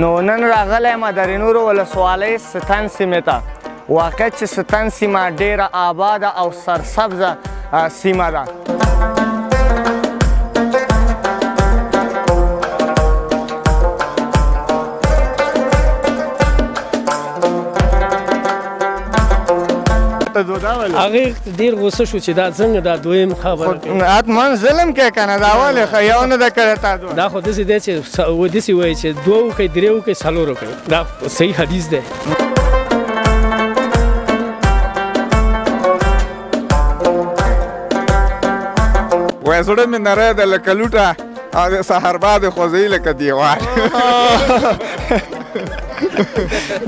نو نن راغلی یم د رینورو ولسوالۍ ستن سیمې ته. واقع چې ستن سیمه ډېره آباده او سرسبزه سیمه ده. هغې ډېر غوسه شو چې دا څنګه دا دویم خبره کوي. حتما ظلم کوي که نه، دا ولې ښه یو نه ده کړی تا دوه. دا خو داسې دی چې داسې وایي چې دوه وکړئ درې وکړئ څلور وکړئ. دا صحیح حدیث دی. وایي زړه مې نری دی لکه لوټه او د سهربا دې خوځوي لکه دیوال.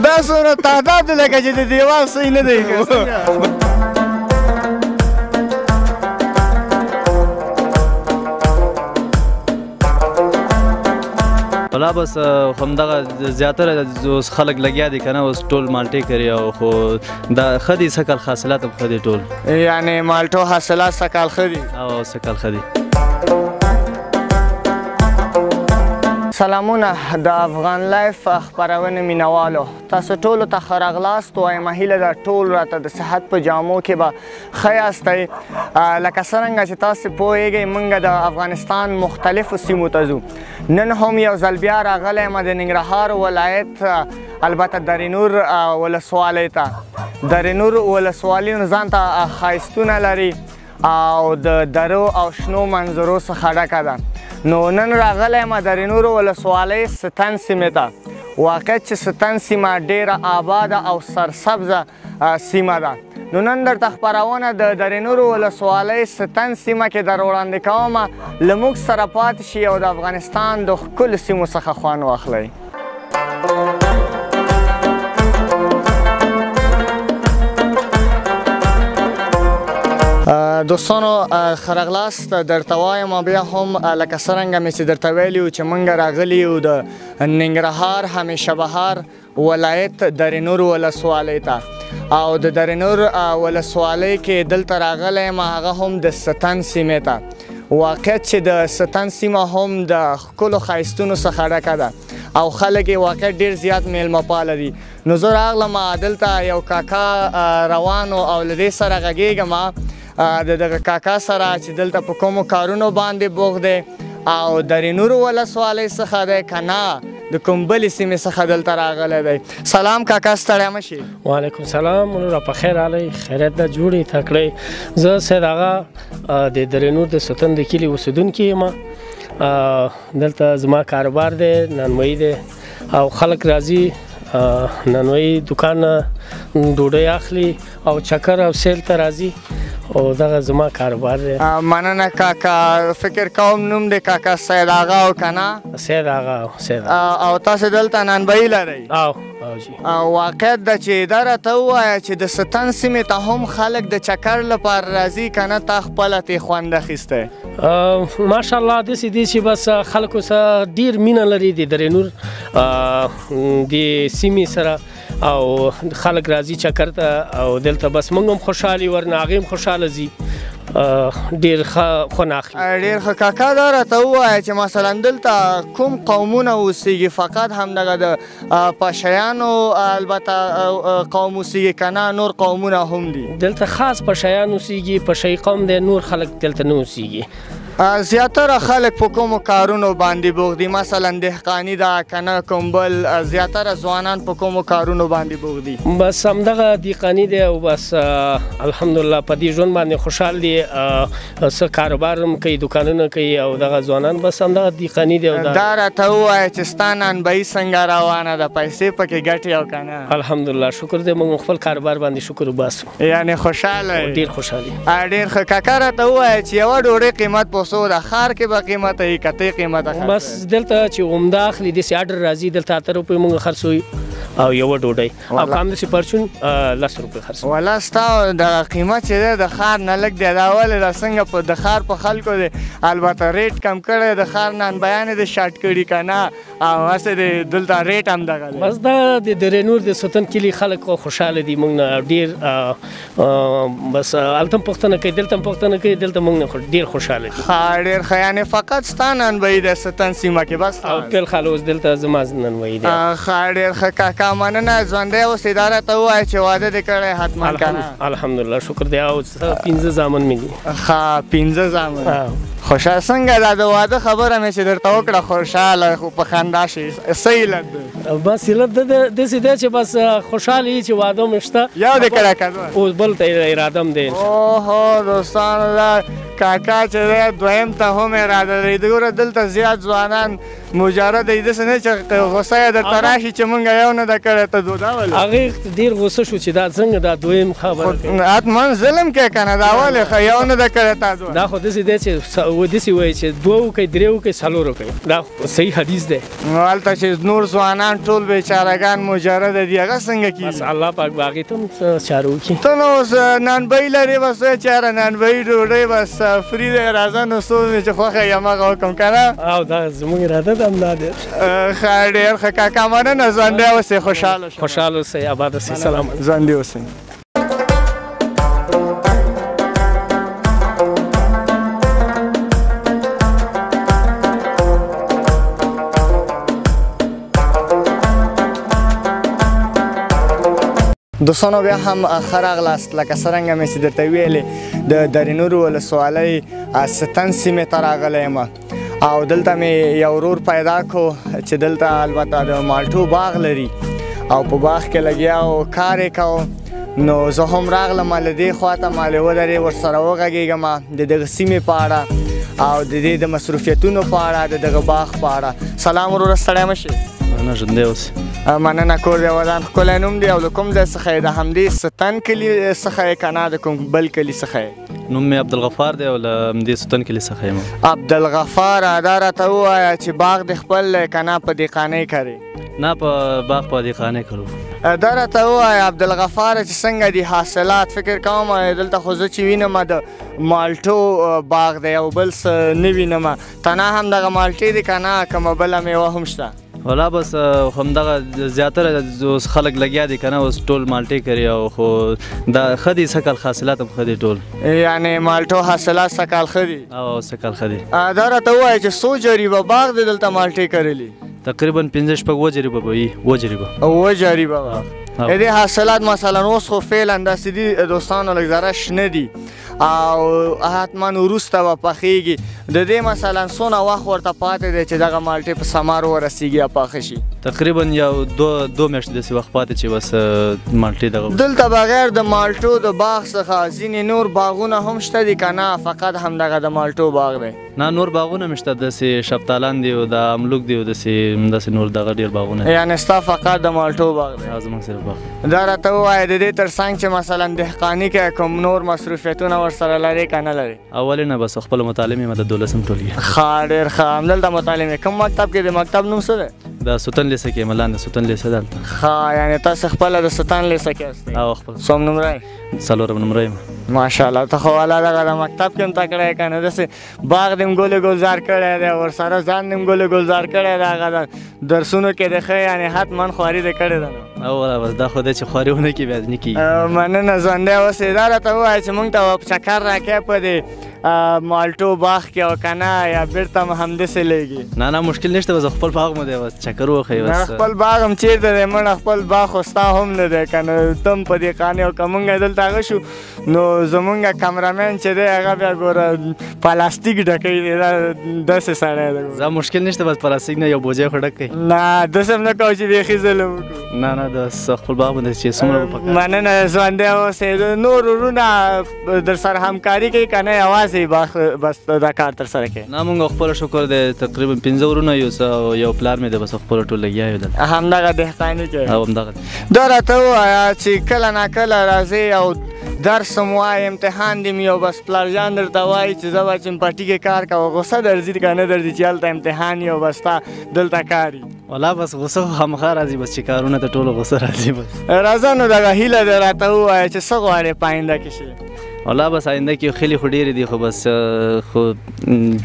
دا څومره تعداد دی لکه چې د دیوال صحیح نه دی. ولا بس همدغه زیاتره اوس خلک لګیا دي که نه، اوس ټول مالټې کري او خو دا ښه دي سږ کال حاصلات هم ښه دي ټول. یعنې مالټو حاصلات سږ کال ښه دي؟ او سږ کال ښه دي. سلامونه د افغان لایف خپرونې مینوالو، تاسو ټولو ته ښه راغلاست. وایم هیله ده ټول راته د صحت په جامو کې به ښه یاستی. لکه څرنګه چې تاسې پوهیږئ موږ د افغانستان مختلفو سیمو ته ځو. نن هم یو ځل بیا راغلی یم د ننګرهار ولایت، البته د رینور ولسوالۍ ته. د رینور ولسوالۍ ځان ته ښایستونه لري او د درو او شنو منظرو څخه ډکه ده. نو نن راغلی یم د رینورو ولسوالۍ ستن سیمې ته. واقع چې ستن سیمه ډېره آباده او سرسبزه سیمه ده. نو نن درته خپرونه د رینورو ولسوالۍ ستن سیمه کې در وړاندې کومه. له موږ سره پاتې شي او د افغانستان د ښکلو سیمو څخه خوند واخلئ. دوستانو ښه راغلاست. درته وایم بیا هم لکه څرنګه مې چې درته ویلي وو چې موږ راغلي یو د ننګرهار همیشه بهار ولایت د رینور ولسوالۍ ته. او د رینور ولسوالۍ کې دلته راغلی یم هغه هم د ستن سیمې ته. واقعیت چې د ستن سیمه هم د ښکلو ښایستونو څخه ډکه ده او خلک یې واقعیت ډېر زیات میلمه پاله دي. نو زه راغلم دلته یو کاکا روان و او له دې سره غږېږم د دغه کاکا سره چې دلته په کومو کارونو باندې بوخت دی او د رینور ولسوالۍ څخه دی که نه د کوم بلې سیمې څخه دلته راغلی دی. سلام کاکا، ستړی مه شي. وعلیکم سلام، را په خیر راغلی، خیریت ده، جوړې تکړې. زه سید آغا د رینور د ستن د کلي اوسېدونکی یم. دلته زما کاروبار دی، نانوایي دی او خلک راځي نانوایي دوکان نه ډوډۍ اخلي او چکر او سیل ته راځي او دغه زما کاروبار دی. مننه کاکا. فکر کوم نوم دی کاکا سید آغا او که نه؟ سید آغا. او تاسې دلته نانبایي لرئ؟ او جی. واقعیت ده چې دا راته ووایه چې د ستن سیمې ته هم خلک د چکر لپاره راځي که نه تا خپله ترې خوند اخیستی؟ ماشاءالله داسې دي چې بس خلکو سره ډېر مینه لري د رینور د سیمې سره او خلک راځي چکر ته او دلته بس موږ هم خوشحالي ورنه هغې هم خوشحاله ځي. ډېر ښه خوند اخلي. ډېر ښه کاکا. دا راته ووایه چې مثلا دلته کوم قومونه اوسېږي؟ فقط همدغه د پشیانو البته قوم اوسېږي که نه نور قومونه هم دي؟ دلته خاص پشیان اوسېږي، پشی قوم دی، نور خلک دلته نه اوسېږي. زیاتره خلک په کومو کارونو باندې بوخت دي؟ مثلا دهقاني ده که نه کوم بل؟ زیاتره ځوانان په کومو کارونو باندې بوخت دي؟ بس همدغه دهقاني دی او بس الحمدلله په دې ژوند باندې خوشحال دي. څه کاروبار هم کوي، دوکانونه کوي او دغه ځوانان بس همدغه دهقاني دی. دا راته ووایه چې ستا نانبایي څنګه روانه ده؟ پیسې پکې ګټې او که نه؟ الحمدلله شکر دی، موږ خپل کاروبار باندې شکر وباسو. یعنې خوشحاله یې؟ ډېر خوشحالي. ډېر ښه. کاکا راته ووایه چې یوه ډوډۍ قیمت په څو ده؟ ښار کې به قیمته وي که ته قیمته خرڅوې؟ بس دلته چې عمده اخلي داسې اډر راځي دلته 8 روپۍ موږ خرڅوي او یو ډوډۍ او کامدسې پرچون 10 روپۍ خرڅ. ولا ستا د قیمت چې دی د ښار نه لږ دی دا ولې دا څنګه په د ښار په خلکو دی البته ریټ کم کړی د ښار نان بیان یې د شاټ کړي که نه او هسې د دلته ریټ هم دغه دی. بس دا د درېنور د ستن کلي خلک خوشحاله دي موږ نه ډېر بس هلته هم پوښتنه کوي دلته هم پوښتنه کوي دلته موږ نه ډېر خوشحاله دي. ښه ډېر ښه یعنې فقط ستا نانبهي د ستن سیمه کې بس او فلحال اوس دلته زما نانبهي دی. ښه ډېر ښه کاکا مننه ژوندی اوس اداره ته ووایه چې واده دې کړی حتما که نه. الحمدلله شکر دی او 15 زامن مې دي. ښه 15 زامن خوشحال څنګه دا د واده خبره مې چې درته وکړه خوشحاله خو په خندا شي څه علت دی؟ بس علت داسې دی چې بس خوشحاله یي چې واده مې شته یو دې کړه که دوه اوس بل ته اراده م دی. اوهو دوستانو دا کاکا چې دی دویم ته هم اراده لري. ګوره دلته زیات ځوانان مجرد دی داسې نه چې غوسه یې درته راشي چې مونږ یو نه ده کړی ته دا ولې هغې ډېر غوسه شو چې دا څنګه دا دویم خبره کوي. حتما ظلم کوې که نه دا ولې ښه یو نه ده کړی تا دوه دا خو داسې دی چې داسې وایي چې 2 وکړئ 3 وکړئ 4 وکړئ دا صحیح حدیث دی. نو هلته چې نور ځوانان ټول بیچارهګان مجرده دي هغه څنګه کېږي؟ بس الله پاک به هغې ته هم چاره وکړي. ته نو اوس نانبهي لرې بس وایې چې یاره نانبهي ډوډۍ بس فری دی راځه نو څه مې چې خوښه یې هماغه وکړم که نه. او دا زموږ اراده ده همدا دی. ښه ډېر ښه کاکا مننه ژوندی اوسئ خوشحاله شم. خوشحاله اوسئ اباد اوسئ سلام ژوندي اوسئ. دوستانو بیا هم ښه راغلاست لکه څرنګه مې چې درته ویلې د درینور ولسوالۍ ستن سیمې ته راغلی یم او دلته مې یو ورور پیدا کو چې دلته البته د مالټو باغ لري او په باغ کې لګیا او کار یې کو نو زه هم راغلم له دې خواته مالې ودرې ورسره وغږېږم د دغه سیمې په اړه او د دې د مصروفیتونو په اړه د دغه باغ په اړه. سلام وروره ستړی مه شي. مننه ژوندی اوسې. مننه کور دی ودان ښکلی نوم دی او له کوم ځای څخه یې د همدې ستن کلي څخه یې که نه د کوم بل کلي څخه یې؟ نوم مې عبدالغفار دی او له همدې ستن کلي څخه یم. عبدالغفار دا راته ووایه چې باغ دې خپل دی که نه په دهقانۍ کرې؟ نه په باغ په دهقانۍ کرو. دا راته ووایه عبدالغفار چې څنګه دي حاصلات فکر کوم دلته خو زه چې وینم د مالټو باغ دی او بل څه نه وینم تنها هم دغه مالټې دي که نه کومه بله میوه هم شته؟ ولا بس همدغه زیاتره اوس خلک لګیا دي که نه اوس ټول مالټې کوي او خو دا ښه دي څه کال حاصلات هم ښه دي ټول. یعنې مالټو حاصلات څه کال ښه دي؟ او څه کال ښه دي. دا راته ووایه چې څو جریبه باغ دی دلته مالټې کرلي؟ تقریبا 15-16 جریبه به وي. 7 جریبه. 7 جریبه باغ. دې حاصلات مثلا اوس خو فعلا داسې دي دوستانو لږ ذره شنه دي او حتما وروسته به پخیږي. د دې مثلا څونه وخت ورته پاتې دی چې دغه مالټې په ثمر ورسیږي یا پاخه شي؟ تقریبا یو 2 میاشتې داسې وخت پاتې چې بس مالټې دغه. دلته بغیر د مالټو د باغ څخه ځینې نور باغونه هم شته دي که نه فقط همدغه د مالټو باغ دی؟ نه نور باغونه هم شته داسې شفتالان دي او د املوک دي او داسې نور دغه ډېر باغونه دي. یعنې ستا فقط د مالټو باغ دی؟ زموږ صرف باغ. دا راته ووایه د دې تر څنګ چې مثلا دهقاني کې کوم نور مصروفیتونه ورسره لرې که نه لرې؟ اولې نه بس خپله متعلم یم د 12م ټولګي. ښه ډېر ښه همدلته متعلم یې. کوم مکتب کې د مکتب نوم څه دی؟ د ستن لیسه کې یم لاندې ستن لیسه دلته. ښه یعنې تاسې خپله د ستن لیسه کې یاست؟ او خپل. څوم نمره یې؟ 4 نمره یم. ماشاءالله ته خو والا دغه د مکتب کې هم تکړه یې که نه داسې باغ دې هم ګل ګلزار کړی دی ورسره ځان دې هم ګل ګلزار کړی دی هغه د درسونو کې د ښه یعنې حتما خواري دې کړې ده نو. او بس دا خو دی چې خواري ونه کړي بیا نه کېږي. مننه ژوندی اوسې. دا راته ووایه چې موږ ته چکر راکړې په دې مالټو باغ کې او که نه یا بېرته هم همداسې لېږي؟ نه مشکل نشته بس خپل باغ مو دی بس چکر وښیي بس. خپل باغ هم چېرته دی مړه خپل باغ خو ستا هم نه دی که نه ته هم په دهقانۍ او که مونږ دلته هغه شو نو زمونږ کمرمین چې دی هغه بیا ګوره پلاستیک ډکوي دی دا داسې سړی دی. زه مشکل نشته بس پلاستیک نه یو بوجۍ خو ډک کوي. نه داسې هم نه کوو چې بیخي ظلم وکړو. نه بس خپل باغ باندې چې څومره به پکار. مننه ژوندی اوسې. نور وروڼه در سره همکاري کوي که نه یوازې بس دا کار تر سره کوي؟ نه مونږ خپله شکر دی تقریبا 15 وروڼه یو پلار مې دی بس خپله ټول لګیا یو دلته. همدغه دهقاني کوي؟ او همدغه. دا راته ووایه چې کله ناکله راځې او درس هم وایي امتحان دې یو بس پلارجان درته وایي چې زه به چې پټي کې کار کوه غوسه درځي که نه درځي چې هلته امتحان یو بس تا دلته کار وي والله بس غوسه خو خامخا راځي بس چې کارونه ته ټولو غوسه راځي بس راځه نو دغه هیله دې راته ووایه چې څه غواړې په آینده کې شي والله بس آینده کې خیلی خو ډېرې دي خو بس خو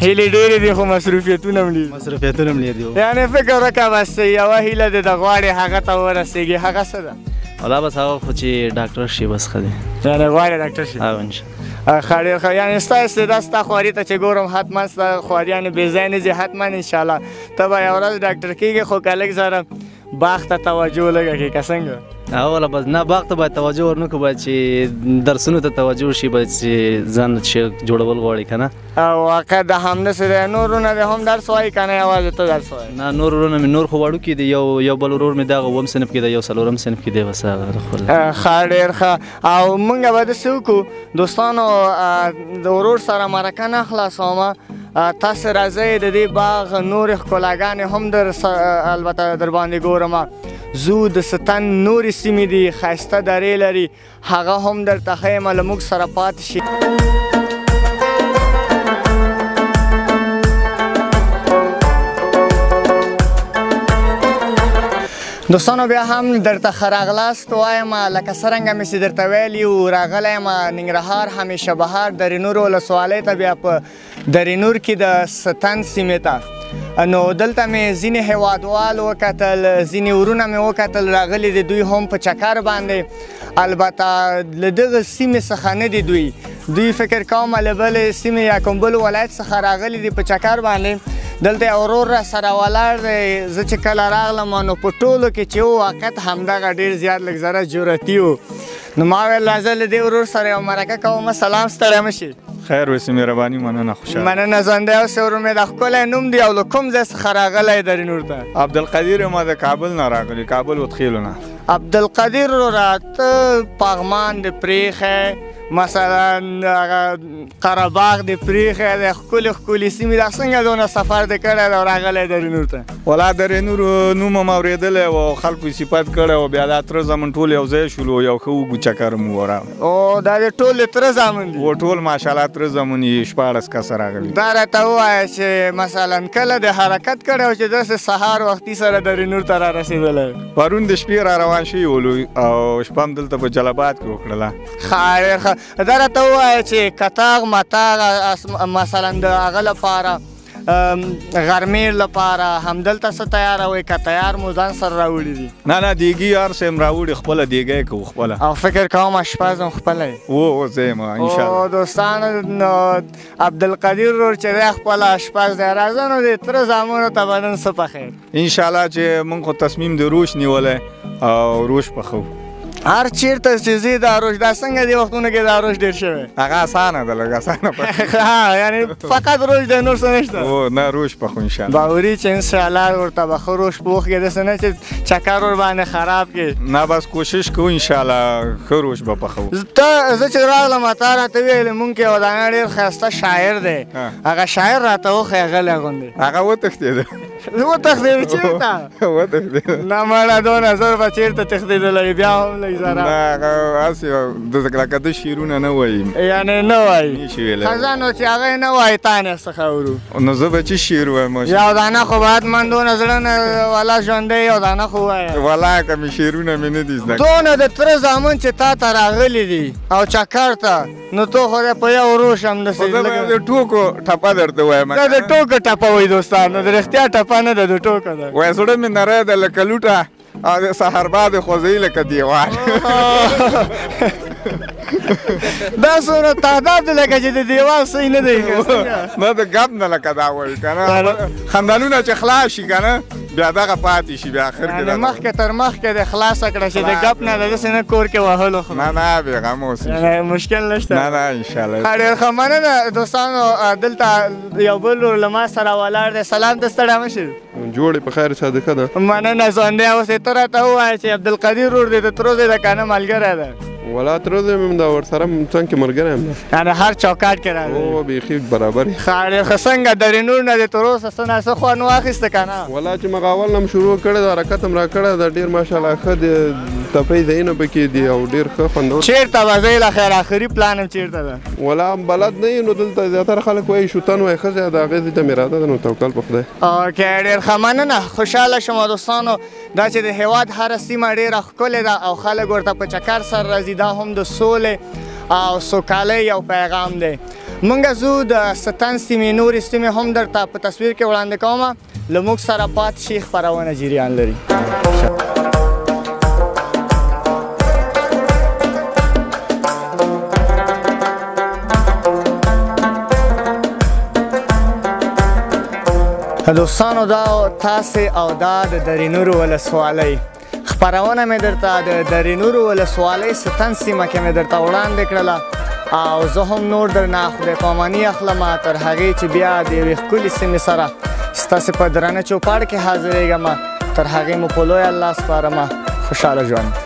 هیلې ډېرې دي خو مصروفیتونه هم ډېر مصروفیتونه هم ډېر دي یعنې فکر وکړه بس یوه هیله دې د غواړې هغه ته ورسېږي هغه څه ده والله بس هغه خو چې ډاکټر شي بس ښه دی یعنې غواړې ډاکټر شي او انشاءالله ښه ډېر ښه یعنې ستا استعداد ستا خواري ته چې ګورم حتما ستا خواریانې بې ځای نه ځي حتما انشاءالله ته به یوه ورځ ډاکټر کېږې خو که لږ زره باغ ته توجه لږه کړې که څنګه اوله بس نه باغ ته باید توجه ورنکړو باید چې درسونو ته توجه وشي باید چې ځان چې جوړول غواړي که نه او واقع د همداسې دی نورونه دې هم درس وایي که نه یوازې ته درس وایي نه نور ورونه مې نور خو وړوکي دي یو بل ورور مې دغه اووم صنف کې دی یو څلورم صنف کې دی بس هغه ښه ډېر ښه او موږ به داسې وکړو دوستانو د ورور سره مرکه نه خلاصومه تاسو راځئ د دې باغ نورې ښکلاګانې هم البته در باندې ګورم زو د ستن نورې سیمې دي ښایسته درې لري هغه هم درته ښیم له موږ سره پاتې شي دوستانو بیا هم درته ښه راغلاست وایم لکه څرنګه مې چې درته ویلي وو راغلی یم ننګرهار همیشه بهار درې نور ولسوالۍ ته بیا په درې نور کې د ستن سیمې ته نو دلته مې ځینې هیوادوال وکتل ځینې ورونه مې وکتل راغلي دي دوی هم په چکر باندې البته له دغه سیمې څخه نه دي دوی فکر کوم له بلې سیمې یا کوم بل ولایت څخه راغلي دي په چکر باندې دلته یو ورور را سره ولاړ دی زه چې کله راغلم نو په ټولو کې چې و واقعیت همدغه ډېر زیات لږ ذره جرأتي و نو ما ویل راځه له دې ورور سره یو مرکه کوم سلام ستړی مه شي خیر وسې مهرباني مننه خوشحاله مننه زنده اوسې ورور مې د ښکلی نوم دی او له کوم ځای څخه راغلی درې نور ته عبدالقدیر یم د کابل نه راغلی کابل وتخیلو نه عبدالقدیر وروره ته پغمان د پرېښی مثلا قرهباغ دې پرېښی دی ښکلې ښکلې سیمې دا څنګه دونه سفر دې کړی دی او راغلی درې نور ته ولا درې نور نوم هم اورېدلی و او خلکو یې صفت کړی و بیا دا تره زمون ټول یو ځای شولو یو ښه اوږد چکر مو وراغی او دا دې ټول تره زامن دي و ټول ماشاءالله تره زمون یې 14 کسه راغلي دا راته ووایه چې مثلا کله دې حرکت کړی و چې داسې سهار وختي سره درې نور ته را رسېدلی پرون د شپې را روان شوي ولو او شپه هم دلته په جلبات کې وکړله ښه ډېر ښه دا راته ووایه چې کتاغ متاغ مثلا د هغه لپاره غرمې لپاره همدلته څه تیاروئ که تیار مو ځان سره راوړي دي نه دیګي هر څه یم راوړي خپله دیګی کوو خپله او فکر کوم اشپز هم خپله و زه یم انشاءالله دوستانو نو عبدالقدیر ورور چې دی خپله اشپز دی راځه نو د تره زامنو ته به نن څه پخیر انشاءالله چې موږ خو تصمیم د روش نیولی او روش پخو هر چیرته چې ځې دا روش دا څنګه دې وختونو کې دا روش ډېر شوی هغه اسانه ده لږ اسانه یعنې فقط روش دی نور څه نشته او نه روش پخو انشاءالله باوري چې انشاءالله ورته به ښه روش پوخ کړې داسې نه چې چکر ور باندې خراب کړي نه بس کوشش کوو انشاءالله ښه روش به پخو زه چې راغلم تا راته ویلې مونږ کې یو دانه ډېر ښایسته شاعر دی هغه شاعر راته وښیه غلی غوندې هغه وتښتېده وتښتېده چېرته وتښتېده نه مړه دونه زر به چېرته تښتېدلی بیا هم لږ زره نه هغه هسې لکه د شعرونه نه وایي یعنې نه وایي نشي ویلی ښه نو چې هغه یې نه وایي تا نه څخه ورو نو زه به چې شعر وایم یو دانه خو باید من دونه زړه نه والا ژوندی یو دانه خو ووایه والله که مې شعرونه مې نه دي زده دونه د تره زامن چې تا ته راغلي دي او چکر ته نو تو خو په یو روش همداسې زه به د ټوکو ټپه درته وایم دا د ټوکو ټپه وایي دوستانو د رښتیا ټپه نه ده د ټوکو ده وایي زړه مې نری ده لکه لوټه او د سهرباد خوځوي لکه دیوال دا څومره تعداد لکه چې د دیوال صحیح نه دی نه د ګپ نه لکه دا وایي که نه خندانونه چې خلاص شي که نه بیا دغه پاتې شي بیا اخر کې مخکې تر مخکې د خلاصه کړه چې د ګپ نه د داسې نه کور کې وهلو خو نه بېغمه اوسئ مشکل نشته نه انشاءالله ډېر ښه مننه دوستانو دلته یو بل ورور له ما سره ولاړ دی سلام ته ستړی مه شي جوړې په خیر صادقه ده مننه ژوندی اوسې ته راته ووایه چې عبدالقدیر ورور دی د ترو دی ده که نه ملګری ده ولا تر اوسه مې دا ورسره څنګ کې ملګری یم یعنې هر چوکاټ کې راځي او بیخي برابر یې ښه ډېر ښه څنګه درې نور نه دې تر اوسه څه نه څه خوند واخیسته که نه ولا چې مغه اول نه م شروع کړی دا حرکت هم را کړی دا ډېر ماشاءالله ښه دی تفریح ځایونه پکې دي او ډېر ښه خوندور. چیرته به ځئ له خیر آخري پلان هم چیرته ده؟ ولا بلد نه یو نو دلته زیاتره خلک وایي شوتن وایي ښځه د هغې ځای ته مې اراده ده نو توکل په خدای. اوکې ډېر ښه مننه. خوشحاله شوم دوستانو دا چې د هېواد هره سیمه ډېره ښکلې ده او خلک ورته په چکر سره راځي. دا هم د سولې او سوکالۍ یو پیغام دی. موږ ځو د ستن سیمې نورې سیمې هم درته په تصویر کې وړاندې کوم. له موږ سره پاتې شي، خپرونه جریان لري. دوستانو دا تاسې او دا د درینورو ولسوالۍ خپرونه مې درته د درینورو ولسوالۍ ستن سیمه کې مې درته وړاندې کړله او زه هم نور درنه خدای پاماني اخلم تر هغې چې بیا د یوې ښکلې سیمې سره ستاسې په درانه چوپړ کې حاضرېږم. تر هغې مو په لوی الله سپارم. خوشحاله ژوند.